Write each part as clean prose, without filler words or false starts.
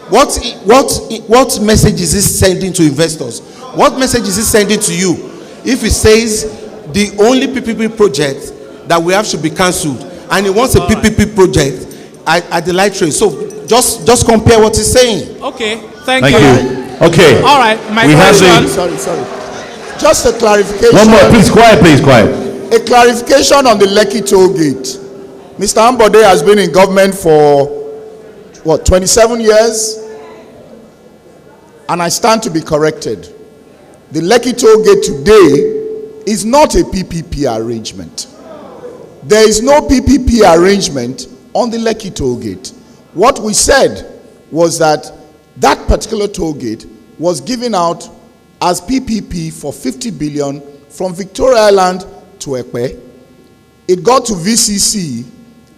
What message is this sending to investors? What message is this sending to you if it says the only PPP project that we have should be cancelled, and it wants a PPP project at the light rail? So just compare what he's saying. Okay, thank you. Okay. All right, my question. Sorry. Just a clarification. One more, please, quiet. A clarification on the Lekki toll gate. Mr. Ambode has been in government for, 27 years? And I stand to be corrected. The Lekki toll gate today is not a PPP arrangement. There is no PPP arrangement on the Lekki toll gate. What we said was that particular toll gate was given out as PPP for 50 billion from Victoria Island to Ekpe. It got to VCC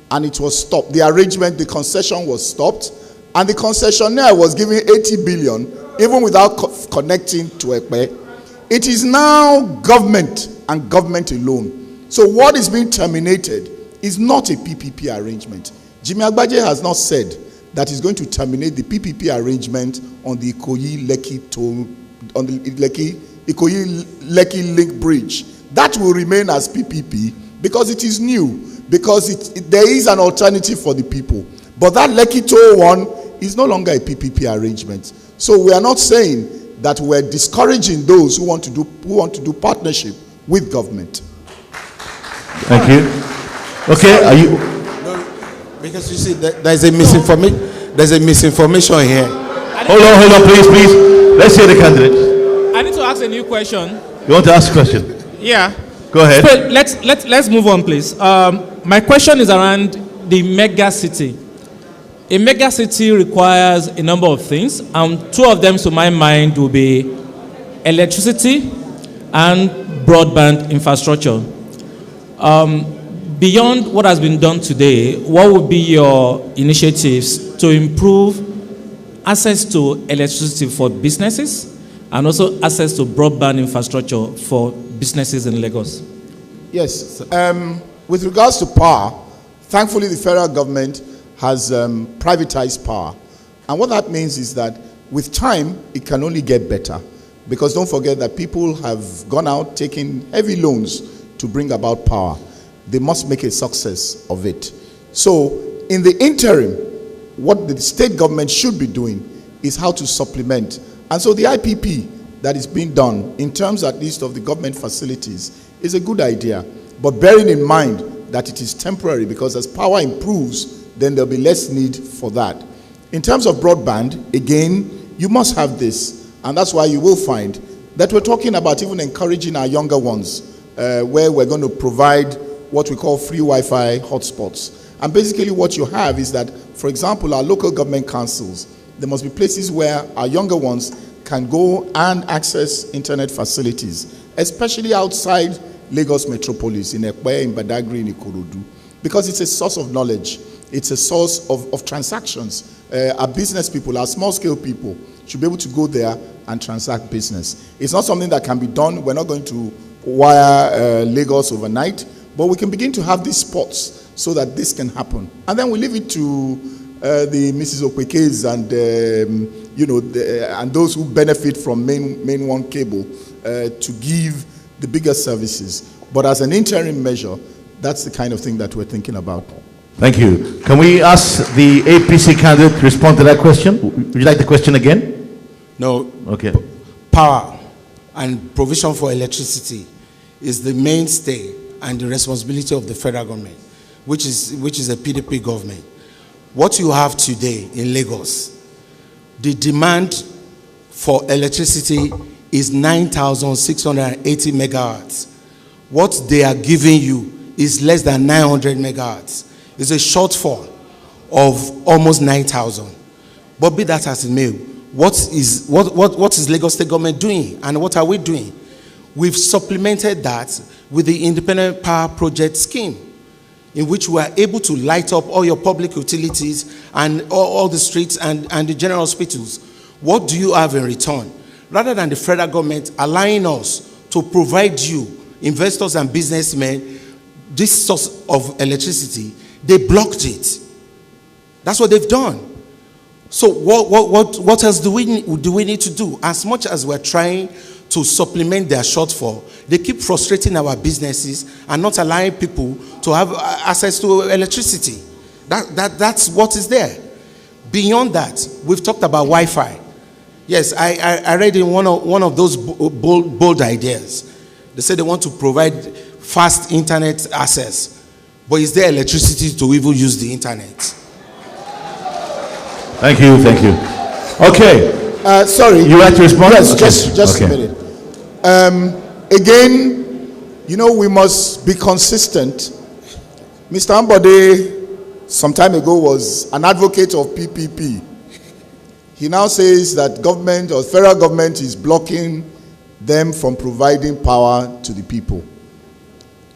and it was stopped. The arrangement, the concession was stopped, and the concessionaire was giving 80 billion even without connecting to Ekpe. It is now government and government alone. So what is being terminated is not a PPP arrangement. Jimmy Agbaje has not said that he's going to terminate the PPP arrangement on the Ikoyi-Lekki toll, on the Ikoyi-Lekki link bridge. That will remain as PPP because it is new, because there is an alternative for the people. But that Lekki toll one is no longer a PPP arrangement. So we are not saying that we're discouraging those who want to do partnership with government. Thank you. Okay, are you? No, because you see, there's a misinformation here. Hold on, please. Let's hear the candidate. I need to ask a new question. You want to ask a question? Yeah. Go ahead. So let's move on, please. My question is around the mega city. A mega city requires a number of things, and two of them, to my mind, will be electricity and broadband infrastructure. Beyond what has been done today, what would be your initiatives to improve access to electricity for businesses and also access to broadband infrastructure for businesses in Lagos? Yes. With regards to power, thankfully the federal government has privatized power. And what that means is that with time, it can only get better. Because don't forget that people have gone out taking heavy loans to bring about power. They must make a success of it. So in the interim, what the state government should be doing is how to supplement. And so the IPP that is being done in terms at least of the government facilities is a good idea. But bearing in mind that it is temporary, because as power improves, then there'll be less need for that. In terms of broadband, again, you must have this. And that's why you will find that we're talking about even encouraging our younger ones, where we're going to provide what we call free Wi-Fi hotspots. And basically what you have is that, for example, our local government councils, there must be places where our younger ones can go and access internet facilities, especially outside Lagos metropolis, in Ekpe, in Badagry, in Ikorodu, because it's a source of knowledge. It's a source of transactions. Our business people, our small-scale people, should be able to go there and transact business. It's not something that can be done. We're not going to wire Lagos overnight, but we can begin to have these spots so that this can happen. And then we leave it to the Mrs. Okwekes and and those who benefit from main one cable to give the bigger services. But as an interim measure, that's the kind of thing that we're thinking about. Thank you. Can we ask the APC candidate to respond to that question? Would you like the question again? No. Okay. Power and provision for electricity is the mainstay and the responsibility of the federal government, which is a PDP government. What you have today in Lagos, the demand for electricity is 9,680 megawatts. What they are giving you is less than 900 megawatts. It's a shortfall of almost 9,000. But be that as it may, what is Lagos State government doing, and what are we doing? We've supplemented that with the Independent Power Project scheme, in which we are able to light up all your public utilities and all the streets and the general hospitals. What do you have in return? Rather than the federal government allowing us to provide you, investors and businessmen, this source of electricity, they blocked it. That's what they've done. So what else do we need to do? As much as we're trying to supplement their shortfall, they keep frustrating our businesses and not allowing people to have access to electricity. That's what is there. Beyond that, we've talked about Wi-Fi. Yes, I read in one of those bold ideas. They said they want to provide fast internet access, but is there electricity to even use the internet? Thank you. Okay. Sorry. You like to respond? Yes, Okay. just Okay. a minute. Again, we must be consistent. Mr. Ambode some time ago was an advocate of PPP. He now says that government or federal government is blocking them from providing power to the people.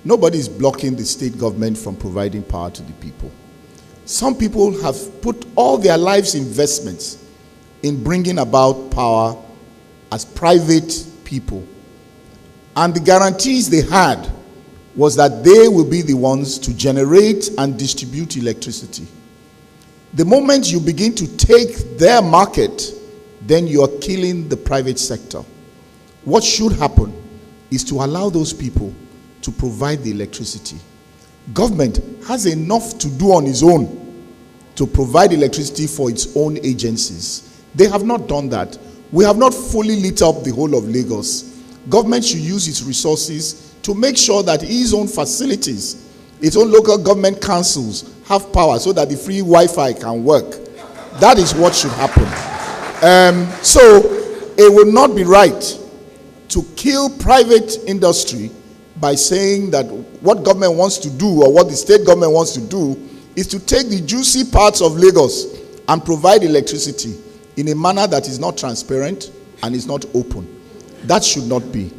Nobody is blocking the state government from providing power to the people. Some people have put all their lives' investments in bringing about power as private people. And the guarantees they had was that they will be the ones to generate and distribute electricity. The moment you begin to take their market, then you are killing the private sector. What should happen is to allow those people to provide the electricity. Government has enough to do on its own to provide electricity for its own agencies. They have not done that. We have not fully lit up the whole of Lagos. Government should use its resources to make sure that its own facilities, its own local government councils have power so that the free Wi-Fi can work. That is what should happen. So it will not be right to kill private industry by saying that what government wants to do or what the state government wants to do is to take the juicy parts of Lagos and provide electricity in a manner that is not transparent and is not open. That should not be.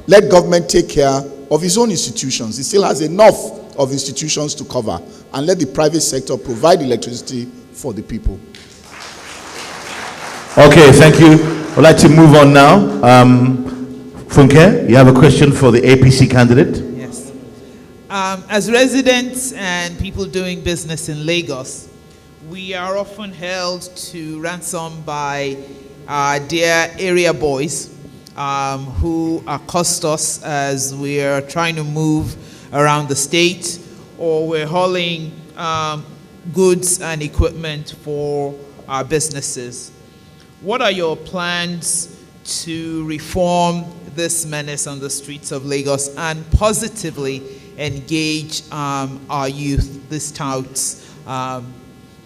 Let government take care of its own institutions. It still has enough of institutions to cover, and let the private sector provide electricity for the people. Okay, thank you. I'd like to move on now. Funke, you have a question for the APC candidate? Yes. As residents and people doing business in Lagos, we are often held to ransom by our dear area boys who accost us as we are trying to move around the state, or we're hauling goods and equipment for our businesses. What are your plans to reform this menace on the streets of Lagos and positively engage our youth, these touts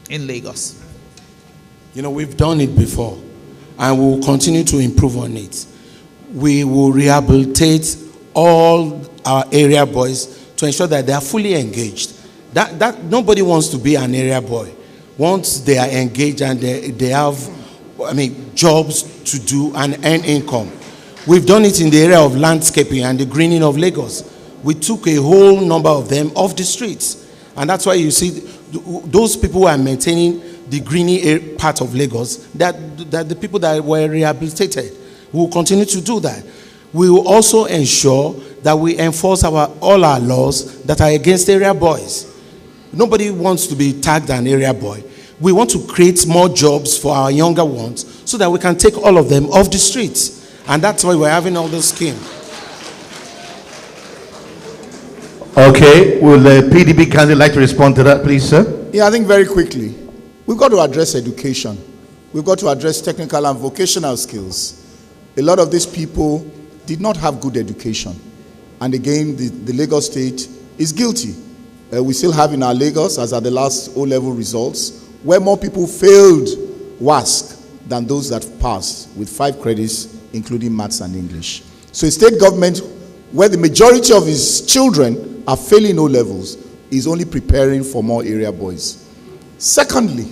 in Lagos? We've done it before, and we'll continue to improve on it. We will rehabilitate all our area boys to ensure that they are fully engaged. That nobody wants to be an area boy. Once they are engaged and they have, jobs to do and earn income. We've done it in the area of landscaping and the greening of Lagos. We took a whole number of them off the streets, and that's why you see those people who are maintaining the greeny part of Lagos. That the people that were rehabilitated. We will continue to do that. We will also ensure that we enforce all our laws that are against area boys. Nobody wants to be tagged an area boy. We want to create more jobs for our younger ones so that we can take all of them off the streets. And that's why we're having all this scheme. Okay, will the PDP candidate like to respond to that, please, sir? Yeah, I think very quickly. We've got to address education. We've got to address technical and vocational skills. A lot of these people did not have good education. And again, the Lagos state is guilty. We still have in our Lagos, as at the last O-level results, where more people failed WASC than those that passed with 5 credits, including maths and English. So a state government where the majority of its children are failing O-levels is only preparing for more area boys. Secondly,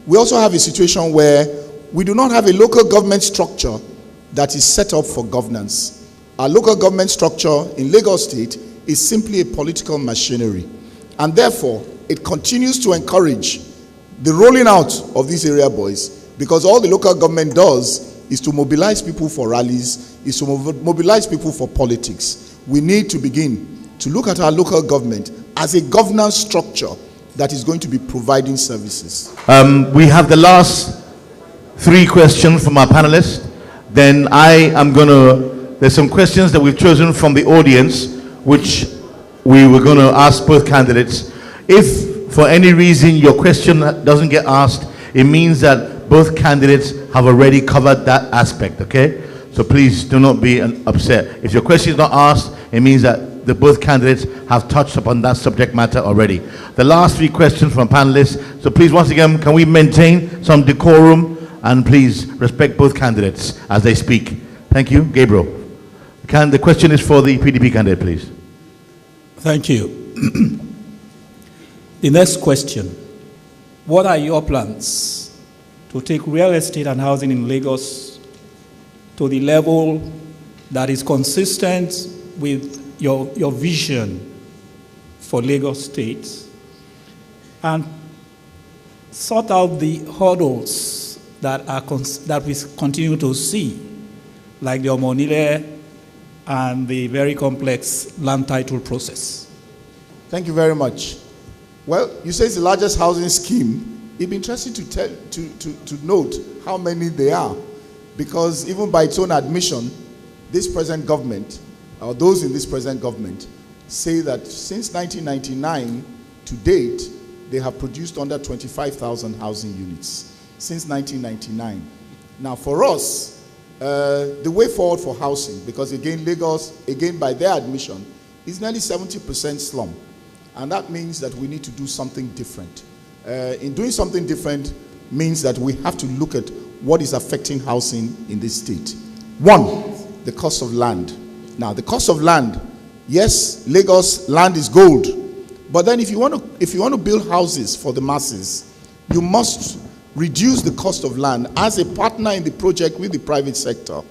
we also have a situation where we do not have a local government structure that is set up for governance. Our local government structure in Lagos State is simply a political machinery, and therefore it continues to encourage the rolling out of these area boys, because all the local government does is to mobilize people for rallies, is to mobilize people for politics. We need to begin to look at our local government as a governance structure that is going to be providing services. We have the last 3 questions from our panelists. Then there's some questions that we've chosen from the audience, which we were going to ask both candidates. If for any reason your question doesn't get asked, it means that both candidates have already covered that aspect, okay? So please do not be upset. If your question is not asked, it means that both candidates have touched upon that subject matter already. The last 3 questions from panelists. So please, once again, can we maintain some decorum and please respect both candidates as they speak. Thank you. Gabriel. The question is for the PDP candidate, please. Thank you. The next question. What are your plans to take real estate and housing in Lagos to the level that is consistent with your vision for Lagos State, and sort out the hurdles that we continue to see, like the Omonile and the very complex land title process? Thank you very much. Well, you say it's the largest housing scheme. It'd be interesting to note how many there are, because even by its own admission, this present government, or those in this present government, say that since 1999 to date, they have produced under 25,000 housing units since 1999. Now, for us, the way forward for housing, because again, Lagos, again by their admission, is nearly 70% slum. And that means that we need to do something different. In doing something different means that we have to look at what is affecting housing in this state. One, the cost of land. Now, the cost of land, yes, Lagos land is gold. But then if you want to build houses for the masses, you must reduce the cost of land. As a partner in the project with the private sector,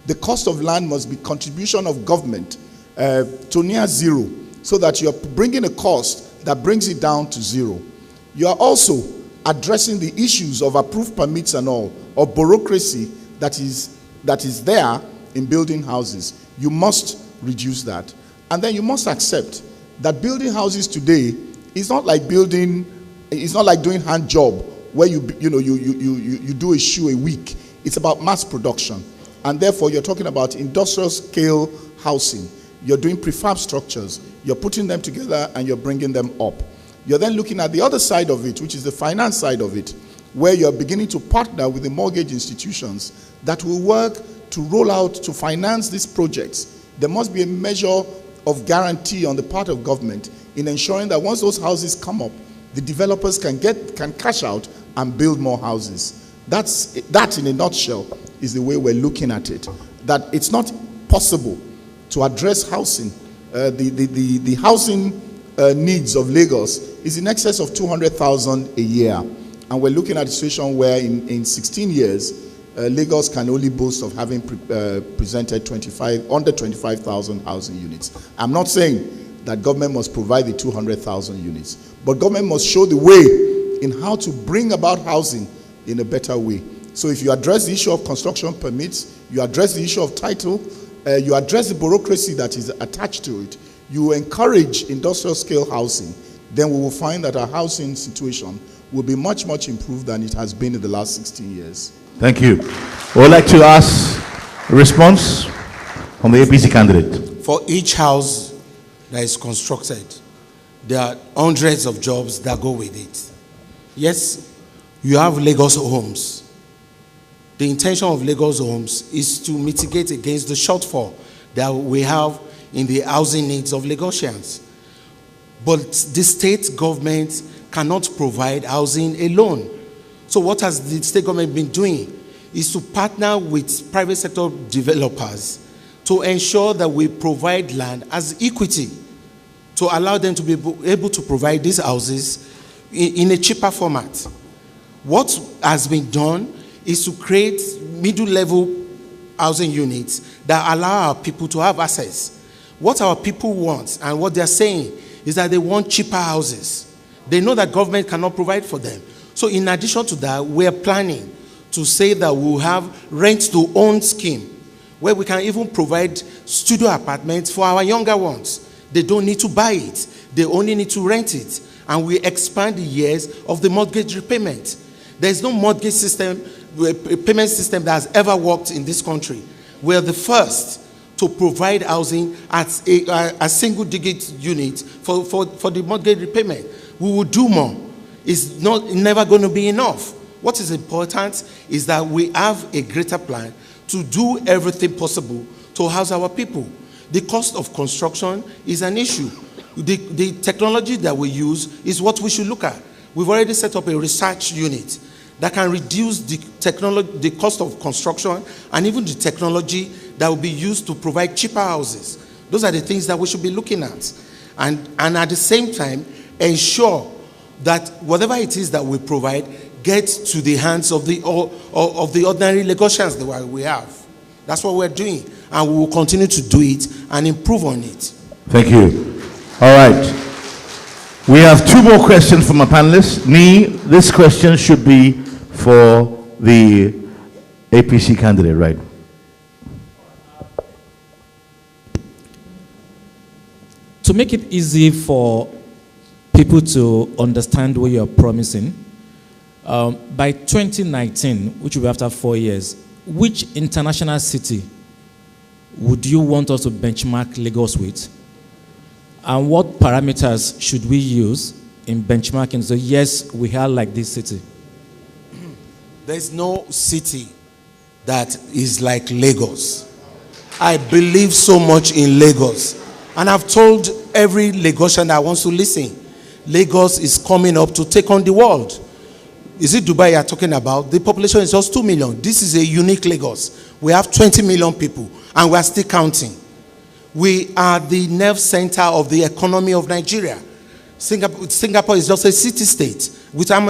the cost of land must be contribution of government to near zero, so that you're bringing a cost that brings it down to zero. You are also addressing the issues of approved permits and all, or bureaucracy that is there in building houses. You must reduce that. And then you must accept that building houses today is not like doing hand job where you do a shoe a week. It's about mass production. And therefore you're talking about industrial scale housing. You're doing prefab structures. You're putting them together and you're bringing them up. You're then looking at the other side of it, which is the finance side of it, where you're beginning to partner with the mortgage institutions that will work to roll out, to finance these projects. There must be a measure of guarantee on the part of government in ensuring that once those houses come up, the developers can cash out and build more houses. That in a nutshell is the way we're looking at it. That it's not possible to address housing. The housing needs of Lagos is in excess of 200,000 a year. And we're looking at a situation where in 16 years, Lagos can only boast of having presented under 25,000 housing units. I'm not saying that government must provide the 200,000 units, but government must show the way in how to bring about housing in a better way. So if you address the issue of construction permits, you address the issue of title, you address the bureaucracy that is attached to it, you encourage industrial scale housing, then we will find that our housing situation will be much, much improved than it has been in the last 16 years. Thank you. I would like to ask a response from the APC candidate. For each house that is constructed, there are hundreds of jobs that go with it. Yes, you have Lagos Homes. The intention of Lagos Homes is to mitigate against the shortfall that we have in the housing needs of Lagosians. But the state government cannot provide housing alone. So what has the state government been doing is to partner with private sector developers to ensure that we provide land as equity to allow them to be able to provide these houses in a cheaper format. What has been done is to create middle-level housing units that allow our people to have access. What our people want and what they're saying is that they want cheaper houses. They know that government cannot provide for them. So in addition to that, we're planning to say that we'll have rent-to-own scheme where we can even provide studio apartments for our younger ones. They don't need to buy it. They only need to rent it. And we expand the years of the mortgage repayment. There is no mortgage system, payment system that has ever worked in this country. We are the first to provide housing at a single-digit unit for the mortgage repayment. We will do more. It's never going to be enough. What is important is that we have a greater plan to do everything possible to house our people. The cost of construction is an issue. The technology that we use is what we should look at. We've already set up a research unit that can reduce the cost of construction and even the technology that will be used to provide cheaper houses. Those are the things that we should be looking at. And at the same time, ensure that whatever it is that we provide gets to the hands of the ordinary Lagosians that we have. That's what we're doing. And we will continue to do it and improve on it. Thank you. All right. We have two more questions from our panelists. This question should be for the APC candidate, right? To make it easy for people to understand what you're promising, by 2019, which will be after 4 years, which international city would you want us to benchmark Lagos with? And what parameters should we use in benchmarking? So yes, we are like this city. There's no city that is like Lagos. I believe so much in Lagos. And I've told every Lagosian that wants to listen, Lagos is coming up to take on the world. Is it Dubai you're talking about? The population is just 2 million. This is a unique Lagos. We have 20 million people and we are still counting. We are the nerve center of the economy of Nigeria. Singapore is just a city-state. With how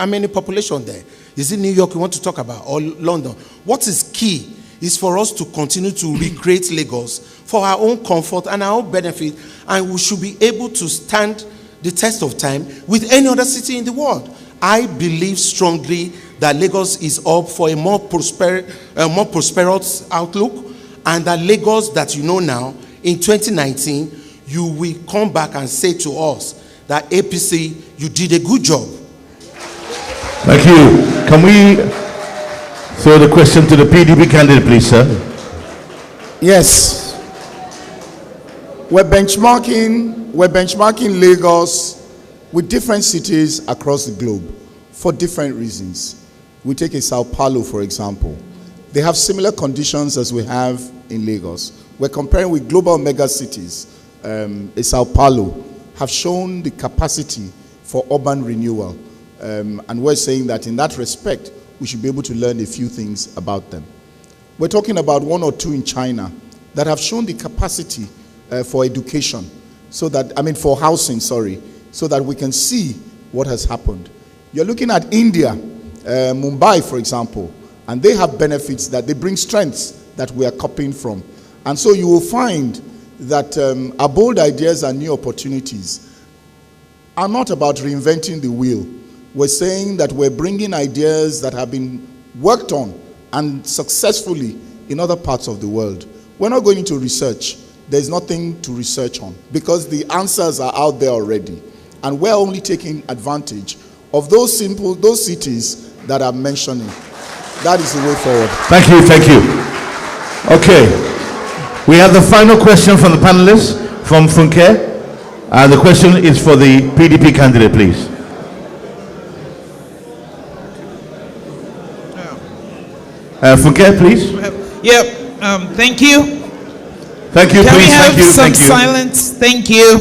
many population there? Is it New York you want to talk about or London? What is key is for us to continue to recreate Lagos for our own comfort and our own benefit, and we should be able to stand the test of time with any other city in the world. I believe strongly that Lagos is up for a more prosperous outlook, and that Lagos that you know now, in 2019, you will come back and say to us that APC, you did a good job. Thank you. Can we throw the question to the PDP candidate, please, sir? Yes. We're benchmarking Lagos with different cities across the globe for different reasons. We take a Sao Paulo, for example. They have similar conditions as we have in Lagos. We're comparing with global mega cities. A Sao Paulo have shown the capacity for urban renewal. And we're saying that in that respect, we should be able to learn a few things about them. We're talking about one or two in China that have shown the capacity for education, for housing, so that we can see what has happened. You're looking at India, Mumbai, for example, and they have benefits that they bring strengths that we are copying from. And so you will find that our bold ideas and new opportunities are not about reinventing the wheel. We're saying that we're bringing ideas that have been worked on and successfully in other parts of the world. We're not going into research. There's nothing to research on because the answers are out there already. And we're only taking advantage of those cities that I'm mentioning. That is the way forward. Thank you, thank you. Okay. We have the final question from the panelists from Funke. And the question is for the PDP candidate, please. Funke, please. Thank you. Thank you, Can please. we have Thank you. some Thank you. silence? Thank you.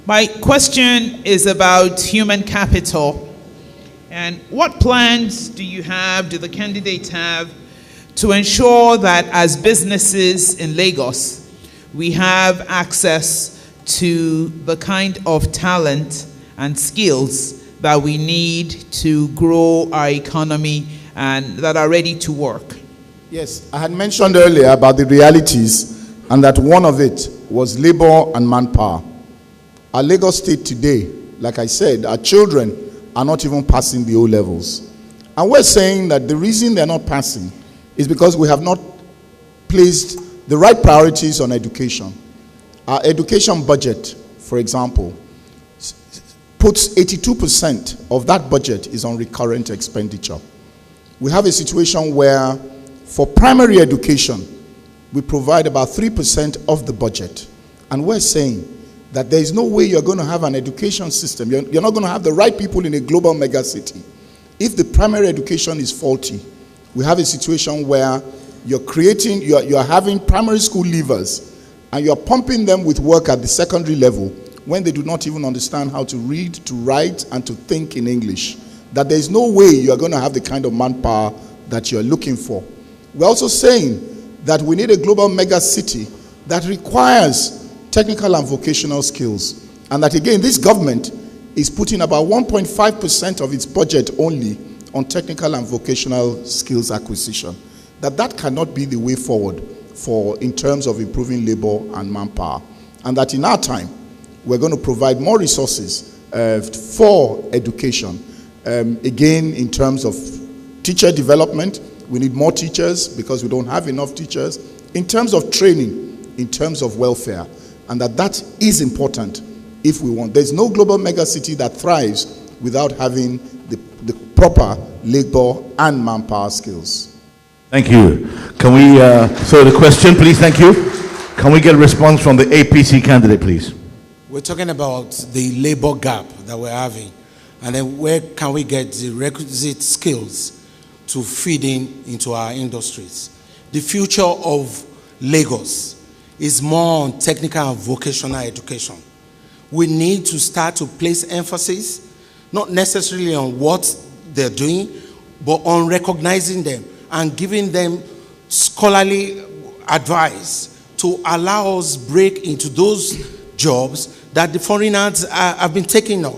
My question is about human capital. And what plans do you have, do the candidates have, to ensure that as businesses in Lagos, we have access to the kind of talent and skills that we need to grow our economy and that are ready to work? Yes, I had mentioned earlier about the realities and that one of it was labor and manpower. Our Lagos State today, like I said, our children are not even passing the O-levels. And we're saying that the reason they're not passing is because we have not placed the right priorities on education. Our education budget, for example, puts 82% of that budget is on recurrent expenditure. We have a situation where for primary education, we provide about 3% of the budget. And we're saying that there is no way you're going to have an education system. You're not going to have the right people in a global megacity. If the primary education is faulty, we have a situation where you're having primary school leavers and you're pumping them with work at the secondary level when they do not even understand how to read, to write, and to think in English. That there is no way you're going to have the kind of manpower that you're looking for. We're also saying that we need a global mega city that requires technical and vocational skills. And that again, this government is putting about 1.5% of its budget only on technical and vocational skills acquisition. That cannot be the way forward in terms of improving labor and manpower. And that in our time, we're going to provide more resources for education. Again, in terms of teacher development, we need more teachers because we don't have enough teachers. In terms of training, in terms of welfare, and that is important if we want. There's no global megacity that thrives without having the proper labor and manpower skills. Thank you. Can we, so the question, please, thank you. Can we get a response from the APC candidate, please? We're talking about the labor gap that we're having, and then where can we get the requisite skills to feed into our industries. The future of Lagos is more on technical and vocational education. We need to start to place emphasis, not necessarily on what they're doing, but on recognizing them and giving them scholarly advice to allow us break into those jobs that the foreigners have been taking up.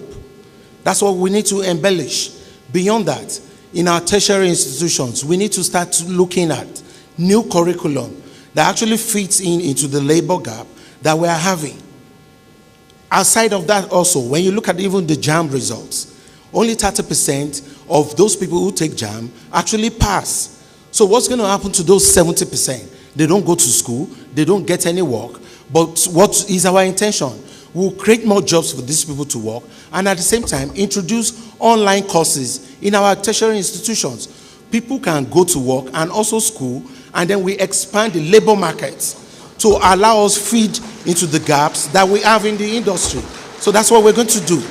That's what we need to embellish. Beyond that, in our tertiary institutions, we need to start looking at new curriculum that actually fits into the labor gap that we are having. Outside of that also, when you look at even the JAMB results, only 30% of those people who take JAMB actually pass. So what's going to happen to those 70%? They don't go to school, they don't get any work, but what is our intention? We'll create more jobs for these people to work, and at the same time introduce online courses in our tertiary institutions. People can go to work and also school, and then we expand the labor markets to allow us feed into the gaps that we have in the industry. So that's what we're going to do.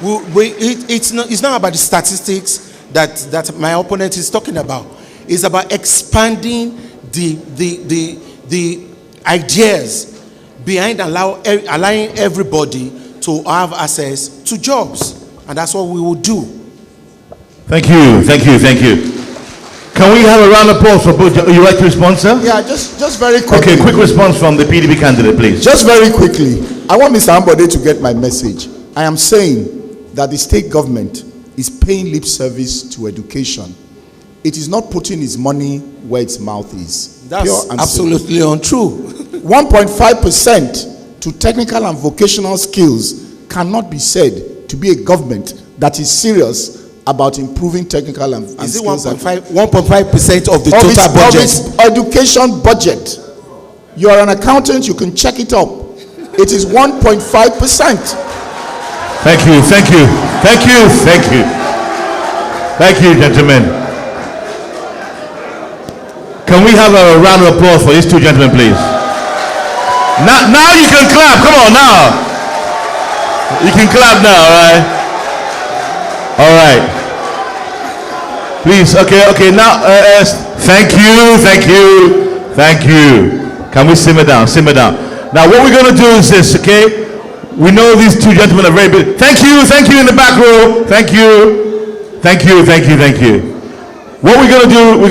It's not about the statistics that my opponent is talking about. It's about expanding the ideas behind allowing everybody to have access to jobs. And that's what we will do. Thank you, thank you, thank you. Can we have a round of applause for both? Would you like to respond, sir? Yeah, just very quickly. Okay, quick response from the PDP candidate, please. Just very quickly. I want Mr. Ambode to get my message. I am saying that the state government is paying lip service to education. It is not putting its money where its mouth is. That's absolutely untrue. 1.5% to technical and vocational skills cannot be said to be a government that is serious about improving technical and is skills. Is it 1.5% of the total budget? Of its education budget. You are an accountant, you can check it up. It is 1.5%. Thank you, thank you, thank you, thank you. Thank you, gentlemen. Can we have a round of applause for these two gentlemen, please? Now you can clap. Come on now. You can clap now, all right? All right. Please, okay. Now, thank you. Can we simmer down? Now, what we're going to do is this, okay? We know these two gentlemen are very big. Thank you in the back row. Thank you. What we're going to do,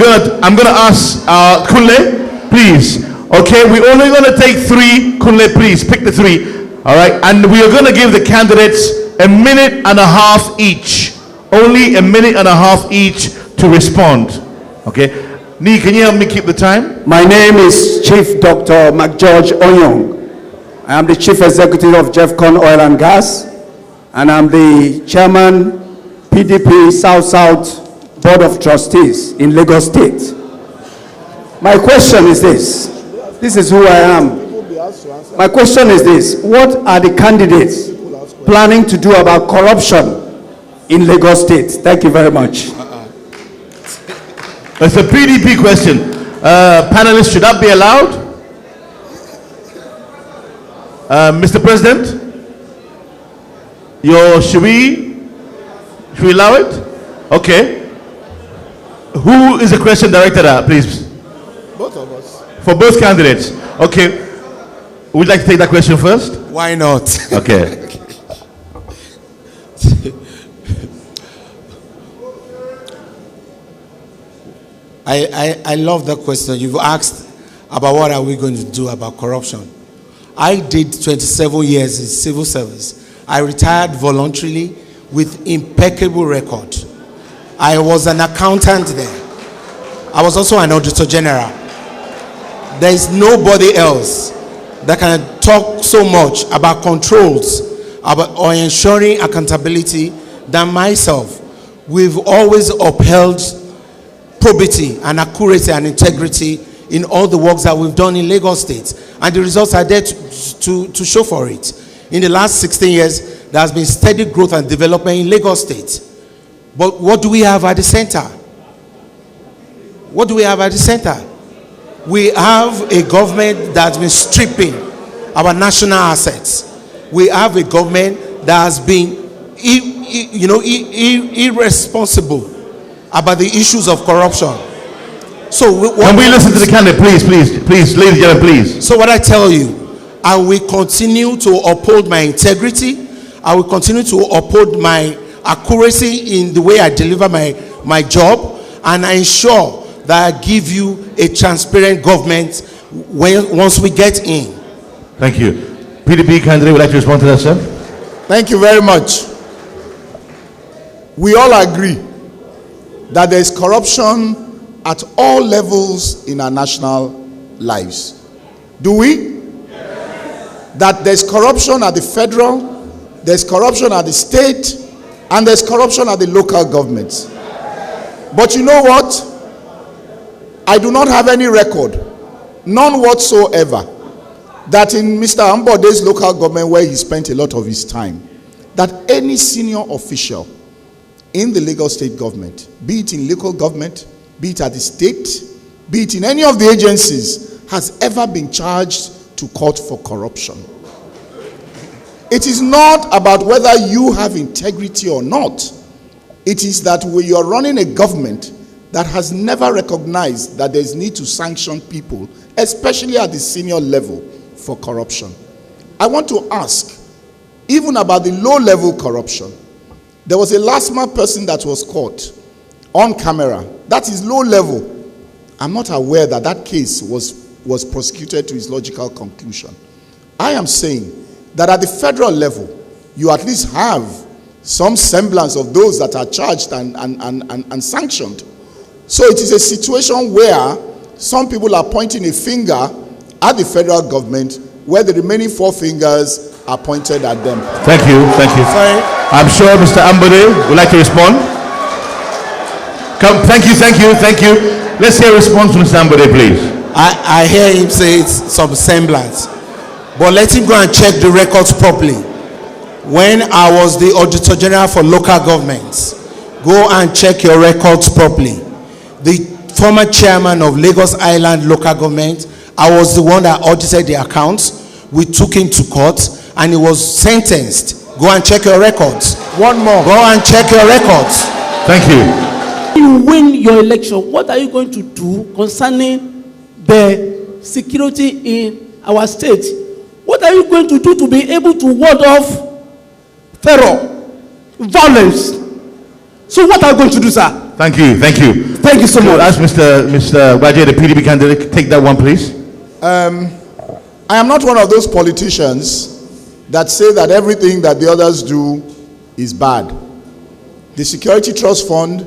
I'm going to ask Kunle, please. Okay, we're only going to take 3. Kunle, please, pick the 3. All right, and we are going to give the candidates a minute and a half each. Only a minute and a half each to respond. Okay, Nee, can you help me keep the time? My name is Chief Dr. McGeorge Onyong. I am the Chief Executive of Jeffcon Oil and Gas, and I'm the Chairman, PDP South Board of Trustees in Lagos State. My question is this. This is who I am. My question is this. What are the candidates planning to do about corruption in Lagos State? Thank you very much. It's a PDP question. Panelists, should that be allowed? Mr. President, should we allow it? Okay. Who is the question directed at, please? Both of us. For both candidates. Okay. Would you like to take that question first? Why not? Okay. I love that question. You've asked about what are we going to do about corruption. I did 27 years in civil service. I retired voluntarily with impeccable record. I was an accountant there. I was also an auditor general. There is nobody else that can talk so much about controls or ensuring accountability than myself. We've always upheld probity and accuracy and integrity in all the works that we've done in Lagos State, and the results are there to show for it. In the last 16 years, there has been steady growth and development in Lagos State. But what do we have at the center? What do we have at the center? We have a government that's been stripping our national assets. We have a government that has been irresponsible about the issues of corruption. So can we listen to the candidate, please, ladies and gentlemen, please? So what I tell you, I will continue to uphold my integrity. I will continue to uphold my accuracy in the way I deliver my job, and I ensure that I give you a transparent government once we get in. Thank you. PDP candidate would like to respond to that, sir? Thank you very much. We all agree that there is corruption at all levels in our national lives. Do we? Yes. That there's corruption at the federal, there's corruption at the state, and there's corruption at the local governments. But you know what? I do not have any record, none whatsoever, that in Mr. Ambode's local government, where he spent a lot of his time, that any senior official in the Lagos State government, be it in local government, be it at the state, be it in any of the agencies, has ever been charged to court for corruption. It is not about whether you have integrity or not. It is that we are running a government that has never recognized that there is need to sanction people, especially at the senior level, for corruption. I want to ask, even about the low-level corruption. There was a last-month person that was caught on camera. That is low level. I'm not aware that that case was prosecuted to its logical conclusion. I am saying that at the federal level, you at least have some semblance of those that are charged and sanctioned. So it is a situation where some people are pointing a finger at the federal government, where the remaining four fingers are pointed at them. Thank you. Sorry. I'm sure Mr. Ambode would like to respond. Thank you. Let's hear a response from Mr. Ambode, please. I hear him say it's some semblance, but let him go and check the records properly. When I was the Auditor General for local governments, go and check your records properly. The former chairman of Lagos Island local government, I was the one that audited the accounts. We took him to court and he was sentenced. Go and check your records. One more. Go and check your records. Thank you. You win your election, what are you going to do concerning the security in our state? What are you going to do to be able to ward off terror, violence? So what are you going to do, sir? Thank you. Thank you so much. Ask Mr. Waje, the PDP candidate, take that one, please. I am not one of those politicians that say that everything that the others do is bad. The Security Trust Fund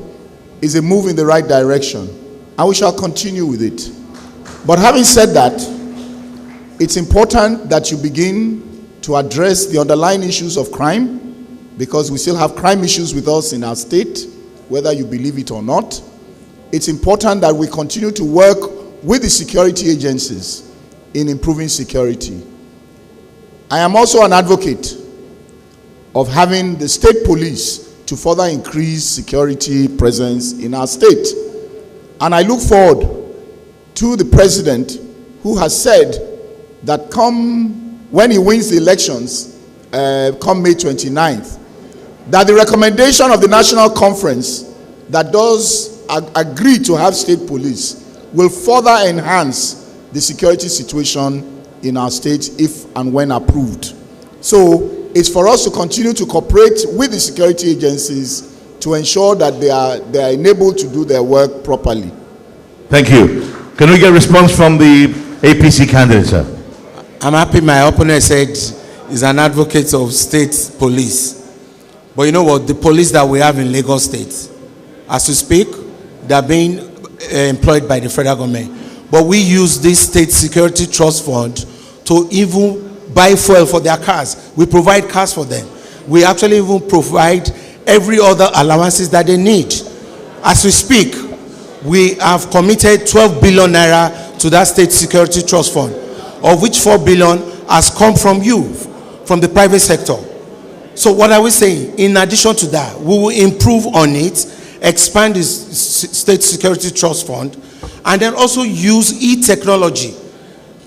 is a move in the right direction, and we shall continue with it. But having said that, it's important that you begin to address the underlying issues of crime, because we still have crime issues with us in our state, whether you believe it or not. It's important that we continue to work with the security agencies in improving security. I am also an advocate of having the state police to further increase security presence in our state. And I look forward to the president who has said that when he wins the elections, come May 29th, that the recommendation of the National Conference that does agree to have state police will further enhance the security situation in our state if and when approved. So it's for us to continue to cooperate with the security agencies to ensure that they are enabled to do their work properly. Thank you. Can we get a response from the APC candidate, sir? I'm happy my opponent said he's an advocate of state police. But you know what? The police that we have in Lagos State, as we speak, they are being employed by the federal government. But we use this state security trust fund to even buy fuel for their cars. We provide cars for them. We actually even provide every other allowances that they need. As we speak, we have committed 12 billion naira to that state security trust fund, of which 4 billion has come from you, from the private sector. So what are we saying? In addition to that, we will improve on it, expand this state security trust fund, and then also use e-technology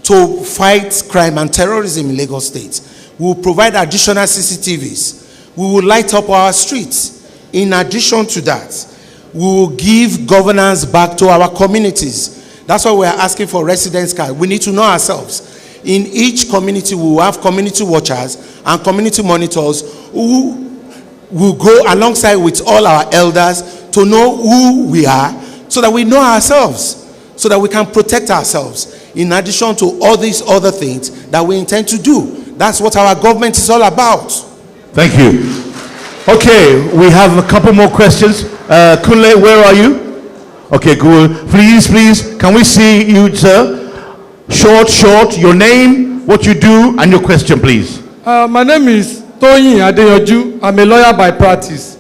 to fight crime and terrorism in Lagos State. We will provide additional CCTVs. We will light up our streets. In addition to that, we will give governance back to our communities. That's why we are asking for residence card. We need to know ourselves. In each community, we will have community watchers and community monitors who will go alongside with all our elders to know who we are, so that we know ourselves, so that we can protect ourselves, in addition to all these other things that we intend to do. That's what our government is all about. Thank you. Okay, we have a couple more questions. Kunle, where are you? Okay, good. Please, can we see you, sir? Short, your name, what you do, and your question, please. My name is Toyin Adeyanju. I'm a lawyer by practice.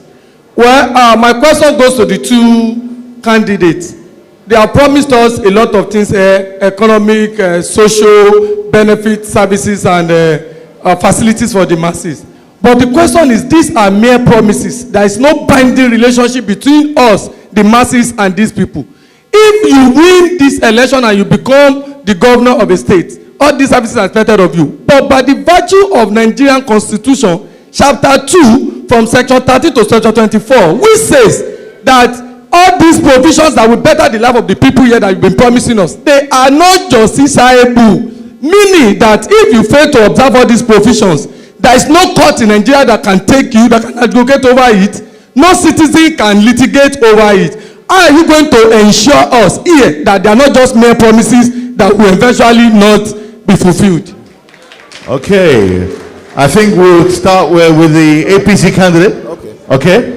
Well, my question goes to the two candidates. They have promised us a lot of things, economic, social benefit services, and facilities for the masses. But the question is, these are mere promises. There is no binding relationship between us, the masses, and these people. If you win this election and you become the governor of a state, all these services are expected of you. But by the virtue of Nigerian Constitution, Chapter 2, from Section 30 to Section 24, which says that all these provisions that will better the life of the people here that you've been promising us, they are not justiciable. Meaning that if you fail to observe all these provisions, there is no court in Nigeria that can take you, that can advocate over it. No citizen can litigate over it. How are you going to ensure us here that they are not just mere promises that will eventually not be fulfilled? Okay. I think we'll start with the APC candidate. Okay.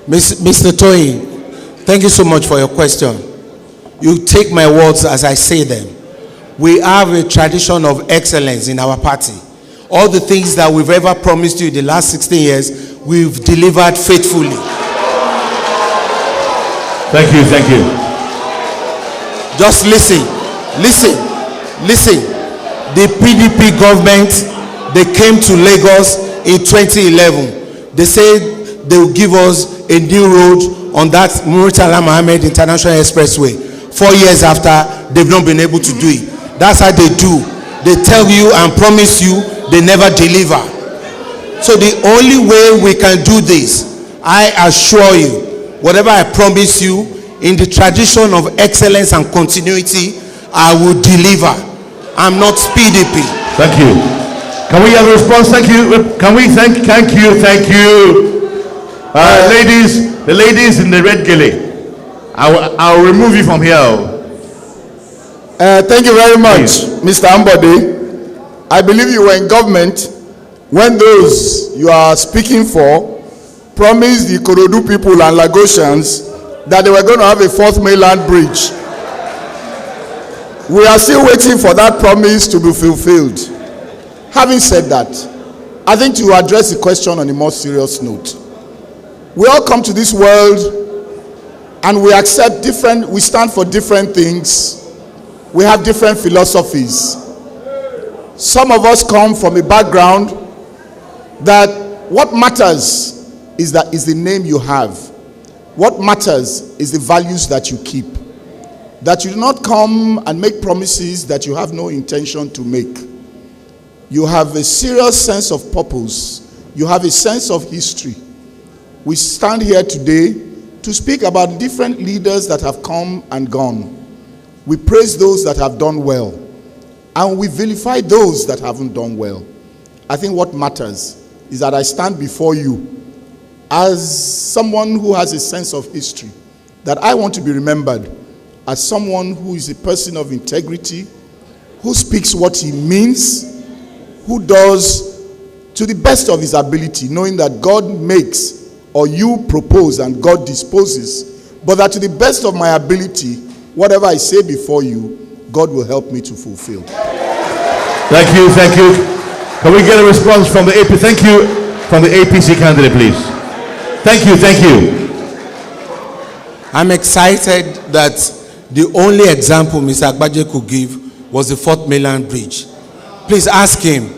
Mr. Toyin, thank you so much for your question. You take my words as I say them. We have a tradition of excellence in our party. All the things that we've ever promised you in the last 16 years, we've delivered faithfully. Thank you. Just listen. The PDP government, they came to Lagos in 2011. They said they will give us a new road on that Murtala Mohammed International Expressway. 4 years after, they've not been able to do it. That's how they do. They tell you and promise you, they never deliver. So the only way we can do this, I assure you, whatever I promise you, in the tradition of excellence and continuity, I will deliver. I'm not PDP. Thank you. Can we have a response? Thank you. Can we thank you. Ladies, the ladies in the red gilly. I'll remove you from here. Thank you very much, Mr. Ambode. I believe you were in government when those you are speaking for promised the Ikorodu people and Lagosians that they were going to have a fourth mainland bridge. We are still waiting for that promise to be fulfilled. Having said that, I think to address the question on a more serious note, we all come to this world and we accept we stand for different things. We have different philosophies. Some of us come from a background that what matters is the name you have. What matters is the values that you keep. That you do not come and make promises that you have no intention to make. You have a serious sense of purpose. You have a sense of history. We stand here today to speak about different leaders that have come and gone. We praise those that have done well, and we vilify those that haven't done well. I think what matters is that I stand before you as someone who has a sense of history, that I want to be remembered as someone who is a person of integrity, who speaks what he means, who does to the best of his ability, knowing that God makes or you propose and God disposes, but that to the best of my ability, whatever I say before you, God will help me to fulfill. Thank you, thank you. Can we get a response from the AP? Thank you, from the APC candidate, please. Thank you, thank you. I'm excited that the only example Mr. Agbaje could give was the 4th mainland bridge. Please ask him,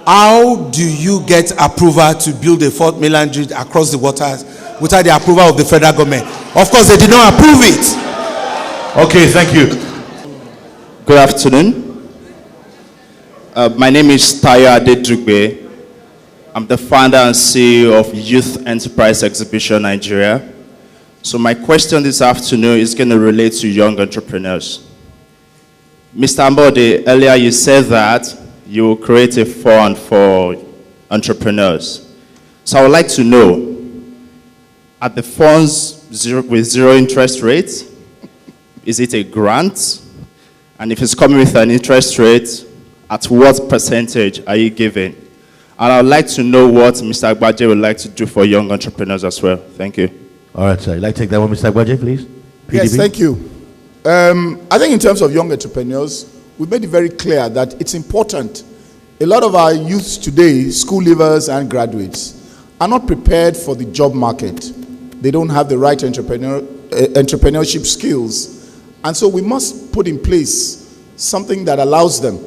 how do you get approval to build a 4th mainland bridge across the waters without the approval of the federal government? Of course, they did not approve it. Okay, thank you. Good afternoon. My name is Tayo Adedugbe. I'm the founder and CEO of Youth Enterprise Exhibition Nigeria. So my question this afternoon is going to relate to young entrepreneurs. Mr. Ambode, earlier you said that you will create a fund for entrepreneurs. So I would like to know, are the funds with zero interest rate? Is it a grant? And if it's coming with an interest rate, at what percentage are you giving? And I would like to know what Mr. Agbaje would like to do for young entrepreneurs as well. Thank you. All right, sir. You'd like to take that one, Mr. Agbaje, please? PDP? Yes, thank you. I think in terms of young entrepreneurs, we've made it very clear that it's important. A lot of our youths today, school leavers and graduates, are not prepared for the job market. They don't have the right entrepreneurship skills. And so we must put in place something that allows them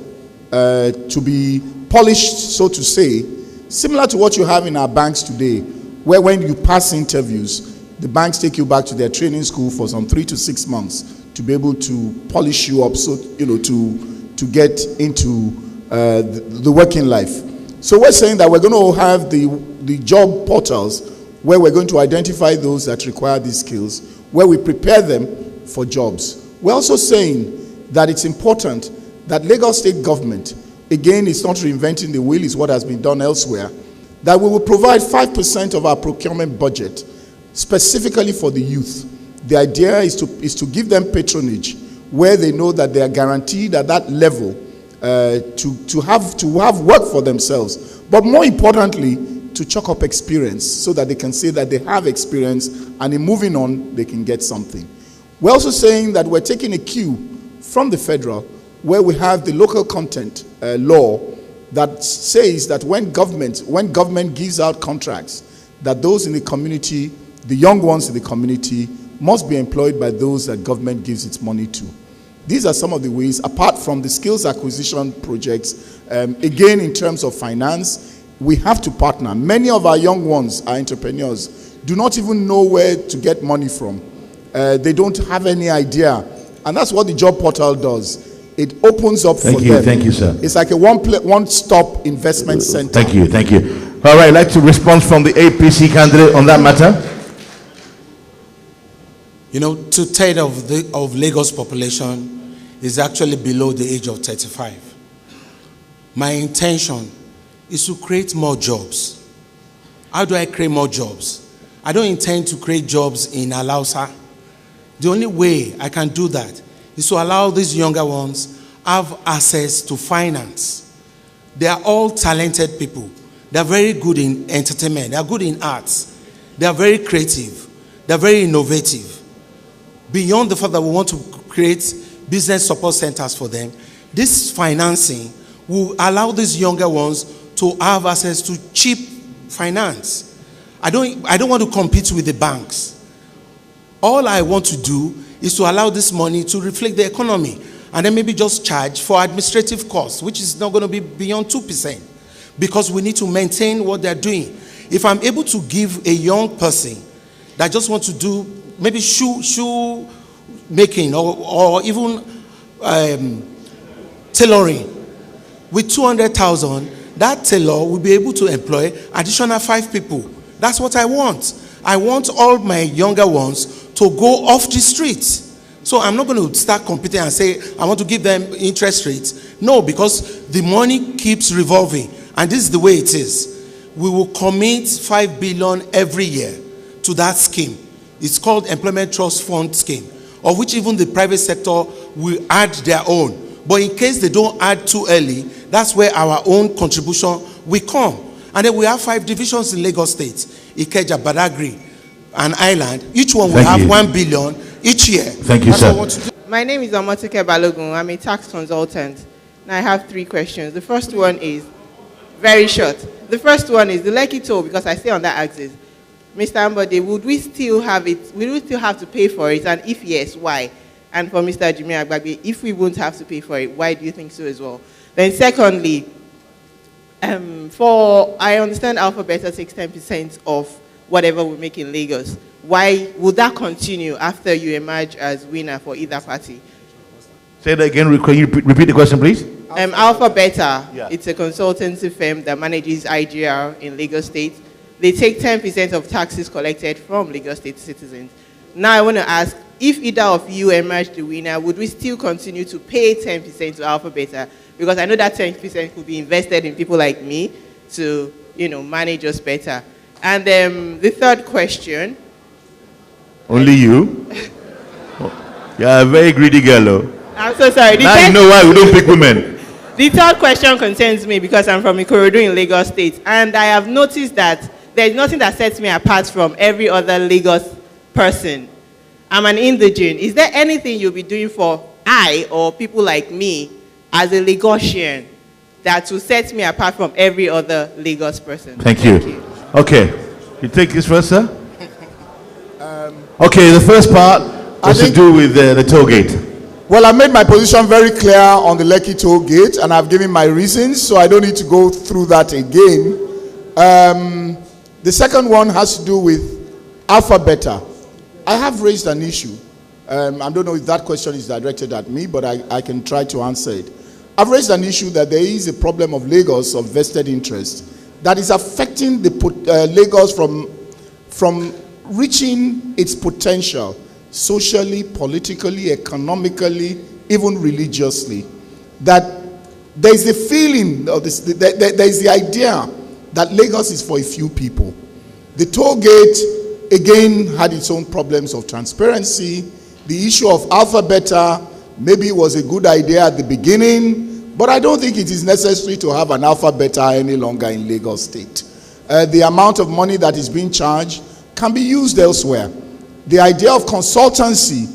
to be polished, so to say, similar to what you have in our banks today, where when you pass interviews, the banks take you back to their training school for some 3 to 6 months to be able to polish you up, so to get into the working life. So we're saying that we're going to have the job portals where we're going to identify those that require these skills, where we prepare them for jobs. We're also saying that it's important that Lagos State government, again, it's not reinventing the wheel, it's what has been done elsewhere, that we will provide 5% of our procurement budget specifically for the youth. The idea is to give them patronage where they know that they are guaranteed at that level to have work for themselves, but more importantly, to chalk up experience so that they can say that they have experience and in moving on, they can get something. We're also saying that we're taking a cue from the federal where we have the local content law that says that when government gives out contracts, that those in the community, the young ones in the community, must be employed by those that government gives its money to. These are some of the ways, apart from the skills acquisition projects, again, in terms of finance, we have to partner. Many of our young ones, our entrepreneurs, do not even know where to get money from. They don't have any idea. And that's what the job portal does. It opens up for them. Thank you, sir. It's like a one-stop investment center. Thank you, thank you. All right, I'd like to respond from the APC candidate on that matter. You know, 2/3 of Lagos population is actually below the age of 35. My intention is to create more jobs. How do I create more jobs? I don't intend to create jobs in Alausa. The only way I can do that is to allow these younger ones have access to finance. They are all talented people. They are very good in entertainment. They are good in arts. They are very creative. They are very innovative. Beyond the fact that we want to create business support centers for them, this financing will allow these younger ones to have access to cheap finance. I don't want to compete with the banks. All I want to do is to allow this money to reflect the economy and then maybe just charge for administrative costs, which is not going to be beyond 2%. because we need to maintain what they're doing. If I'm able to give a young person that just wants to do maybe shoe making or even tailoring with 200,000, that tailor will be able to employ additional 5 people. That's what I want. I want all my younger ones to go off the streets. So I'm not going to start competing and say I want to give them interest rates. No, because the money keeps revolving, and this is the way it is. We will commit 5 billion every year to that scheme. It's called Employment Trust Fund Scheme, of which even the private sector will add their own. But in case they don't add too early, that's where our own contribution will come. And then we have 5 divisions in Lagos State: Ikeja, Badagry, and Island. Each one will have 1 billion each year. Thank you, sir. My name is Amotike Balogun. I'm a tax consultant. And I have 3 questions. The first one is very short. The first one is the Lekki toll, because I stay on that axis. Mr. Ambode, would we still have it? Will we still have to pay for it? And if yes, why? And for Mr. Jimmy Agbagbe, if we won't have to pay for it, why do you think so as well? Then secondly, I understand Alpha Beta takes 10% of whatever we make in Lagos. Why would that continue after you emerge as winner for either party? Say that again. Can you repeat the question, please? Alpha Beta, it's a consultancy firm that manages IGR in Lagos State. They take 10% of taxes collected from Lagos State citizens. Now I want to ask, if either of you emerge the winner, would we still continue to pay 10% to Alpha Beta? Because I know that 10% could be invested in people like me to, manage us better. And the third question. Only you? You're a very greedy girl, though. I'm so sorry. Now you know why we don't pick women. The third question concerns me because I'm from Ikorodu in Lagos State. And I have noticed that there's nothing that sets me apart from every other Lagos person. I'm an indigene. Is there anything you'll be doing for I or people like me as a Lagosian that will set me apart from every other Lagos person? Thank you. Okay. You take this first, sir? Okay, the first part has to do with the toll gate. Well, I made my position very clear on the Lekki toll gate, and I've given my reasons, so I don't need to go through that again. The second one has to do with Alpha Beta. I have raised an issue. I don't know if that question is directed at me, but I can try to answer it. I've raised an issue that there is a problem of Lagos of vested interest that is affecting the Lagos from reaching its potential socially, politically, economically, even religiously. That there is the feeling of this, there is the idea that Lagos is for a few people. The toll gate again had its own problems of transparency. The issue of Alpha Beta maybe was a good idea at the beginning, but I don't think it is necessary to have an Alpha Beta any longer in Lagos State. The amount of money that is being charged can be used elsewhere. The idea of consultancy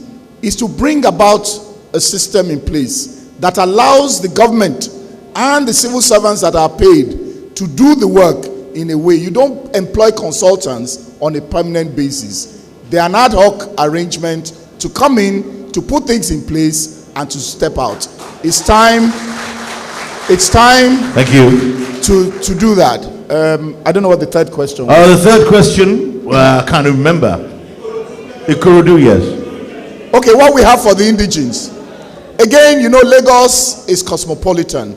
is to bring about a system in place that allows the government and the civil servants that are paid to do the work in a way. You don't employ consultants on a permanent basis. They're an ad hoc arrangement to come in, to put things in place, and to step out. It's time Thank you. to do that. I don't know what the third question was. The third question, I can't remember. Ikorodu, yes. Okay, what we have for the indigenes. Again, Lagos is cosmopolitan,